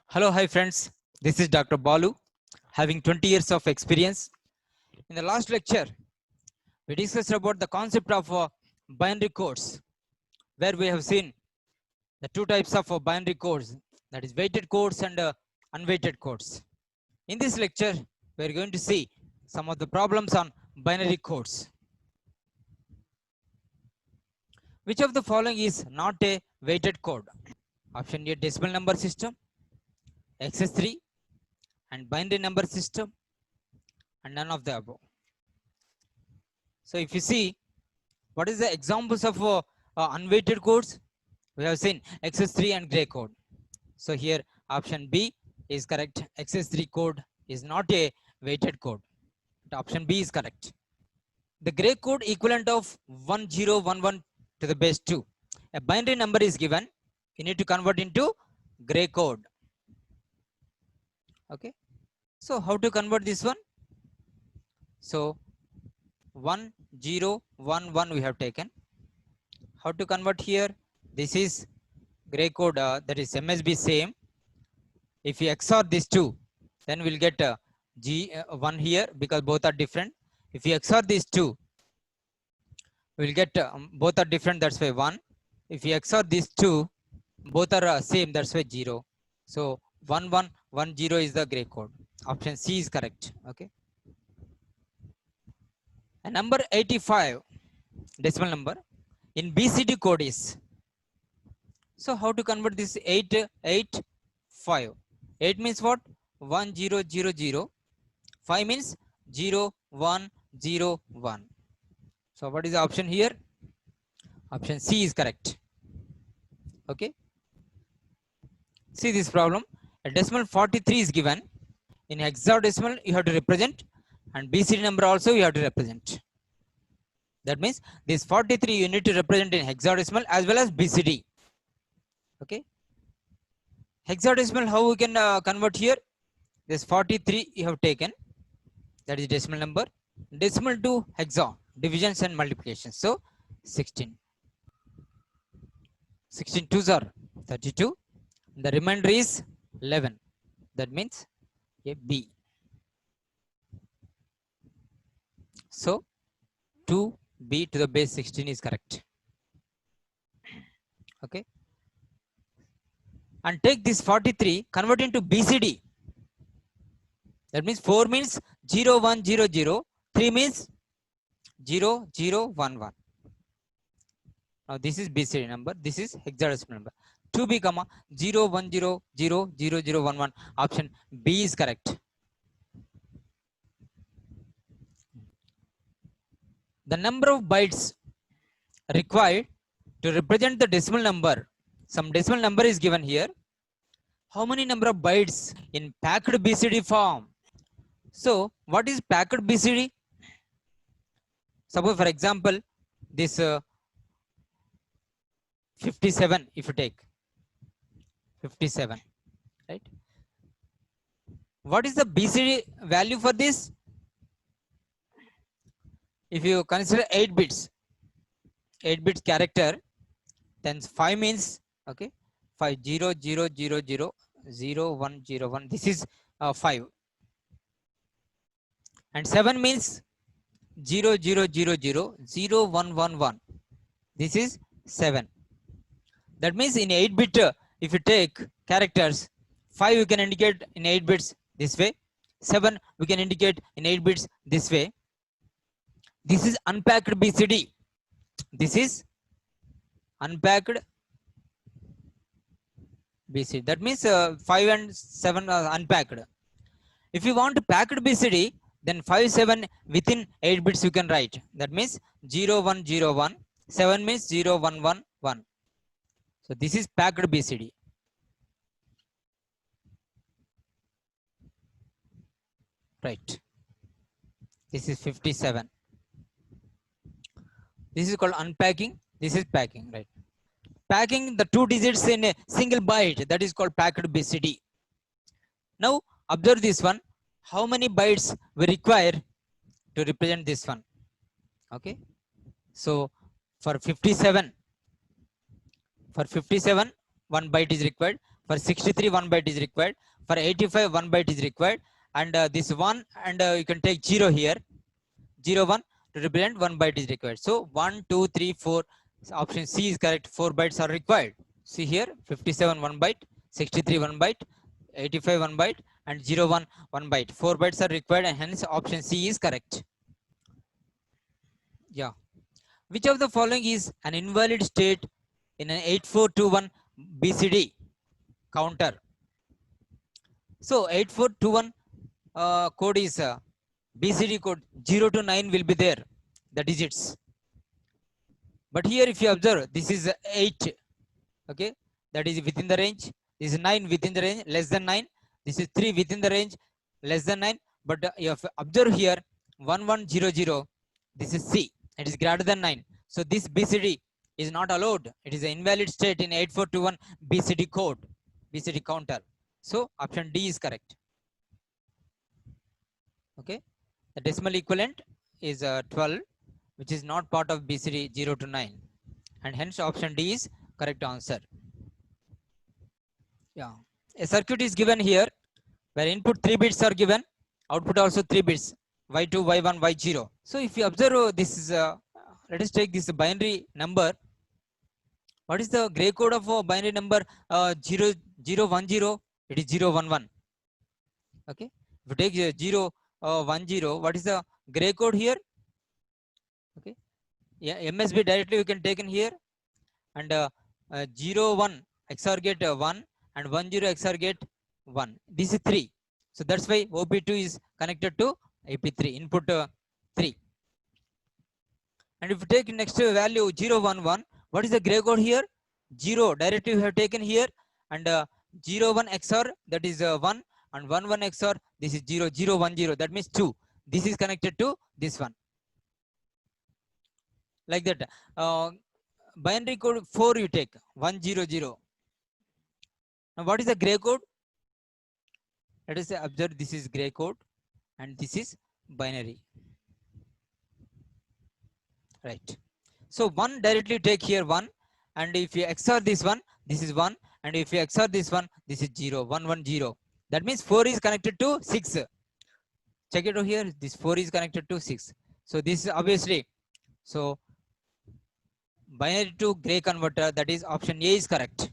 Hello, hi friends. This is Dr. Balu, having 20 years of experience. In the last lecture, we discussed about the concept of binary codes, where we have seen the two types of binary codes, that is weighted codes and unweighted codes. In this lecture, we are going to see some of the problems on binary codes. Which of the following is not a weighted code? Option A, decimal number system, XS3, and binary number system, and none of the above. So if you see, what is the examples of unweighted codes? We have seen XS3 and gray code. So here option B is correct. XS3 code is not a weighted code. But option B is correct. The gray code equivalent of 1011 to the base 2. A binary number is given. You need to convert into gray code. Okay. So how to convert this one? So 1011 we have taken. How to convert here? This is gray code, that is MSB same. If you XOR these two, then we'll get G1 here because both are different. If you XOR these two, we'll get both are different, that's why 1. If you XOR these two, both are same, that's why 0. So 1110 is the gray code. Option C is correct. Okay. And number 85, decimal number, in BCD code is. So how to convert this 885? 8 means what? 1000. 5 means 0101. So what is the option here? Option C is correct. Okay. See this problem. A decimal 43 is given. In hexadecimal you have to represent, and BCD number also you have to represent. That means this 43 you need to represent in hexadecimal as well as BCD. Okay. Hexadecimal, how we can convert here? This 43 you have taken, that is decimal number. Decimal to hexa, divisions and multiplications. So 16. 16 twos are 32. The remainder is 11. That means a B. So 2B to the base 16 is correct. Okay. And take this 43, convert into BCD. That means 4 means 0100, 3 means 0011. Now this is BCD number, this is hexadecimal number. 2B, 01000011. Option B is correct. The number of bytes required to represent the decimal number. Some decimal number is given here. How many number of bytes in packed BCD form? So what is packed BCD? Suppose for example, this 57, if you take 57, right? What is the BCD value for this? If you consider 8 bits, 8 bits character, then 5 means, okay, 50000101. This is 5. And 7 means 00000111. This is 7. That means in 8 bit, if you take characters, 5 we can indicate in 8 bits this way, 7 we can indicate in 8 bits this way. This is unpacked BCD. This is unpacked BCD. That means 5 and 7 are unpacked. If you want packed BCD, then 5, 7 within 8 bits you can write. That means 0101. 7 means 0111. So this is packed BCD. Right. This is 57. This is called unpacking. This is packing, right? Packing the 2 digits in a single byte, that is called packed BCD. Now observe this one. How many bytes we require to represent this one? Okay. So for 57, 1 byte is required. For 63, 1 byte is required. For 85, 1 byte is required. And this 1, and you can take 0 here. 0, 1 to represent 1 byte is required. So 1, 2, 3, 4. Option C is correct. 4 bytes are required. See here, 57, 1 byte. 63, 1 byte. 85, 1 byte. And 0, 1, 1 byte. 4 bytes are required, and hence option C is correct. Yeah. Which of the following is an invalid state in an 8421 BCD counter? So 8421 code is BCD code. 0 to 9 will be there, the digits. But here if you observe, this is 8, okay, that is within the range. This is 9 within the range, less than 9. This is 3 within the range, less than 9. But you have observe here 1100, this is C, it is greater than 9. So this BCD is not allowed. It is an invalid state in 8421 BCD code, BCD counter. So option D is correct. Okay, the decimal equivalent is 12, which is not part of BCD 0 to 9, and hence option D is correct answer. Yeah, a circuit is given here where input 3 bits are given, output also 3 bits, y2, y1, y0. So if you observe, this is let us take this binary number. What is the gray code of a binary number 0, 0, 1, 0? It is 0, 1, 1. Okay, if you take 0, 1, 0, what is the gray code here? Okay, yeah, MSB directly you can take in here, and 0, 1 XOR gate 1, and 1, 0 XOR gate 1. This is 3. So that's why OP2 is connected to AP3, input 3. And if you take next value 0, 1, 1, what is the gray code here? 0 directly we have taken here, and 0, 1 XOR, that is 1, and 1, 1 XOR, this is 0, 0, 1, 0, that means 2. This is connected to this one. Like that. Binary code 4 you take, 1, 0, 0. Now what is the gray code? Let us observe, this is gray code and this is binary. Right. So 1 directly take here 1, and if you XOR this one, this is 1, and if you XOR this one, this is 0, 1, 1, 0. That means 4 is connected to 6. Check it over here, this 4 is connected to 6. So this is obviously, so binary to gray converter, that is option A is correct.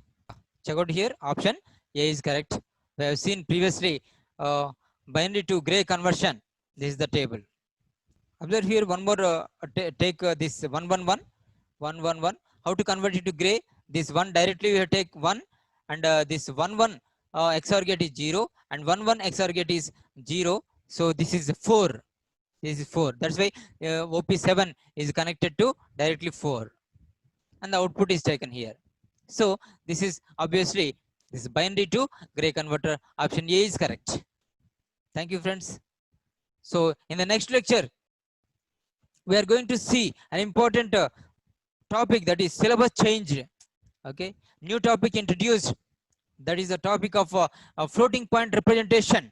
Check out here, option A is correct. We have seen previously binary to gray conversion. This is the table. Observe here one more, take this 1, 1, 1, 1, 1, 1. How to convert it to gray? This 1 directly we have take 1, and this 1, 1 XOR gate is 0, and 1, 1 XOR gate is 0. So this is 4. This is 4. That's why OP7 is connected to directly 4. And the output is taken here. So this is obviously, this binary to gray converter, option A is correct. Thank you, friends. So in the next lecture, we are going to see an important topic, that is syllabus changed. Okay, new topic introduced, that is the topic of floating point representation.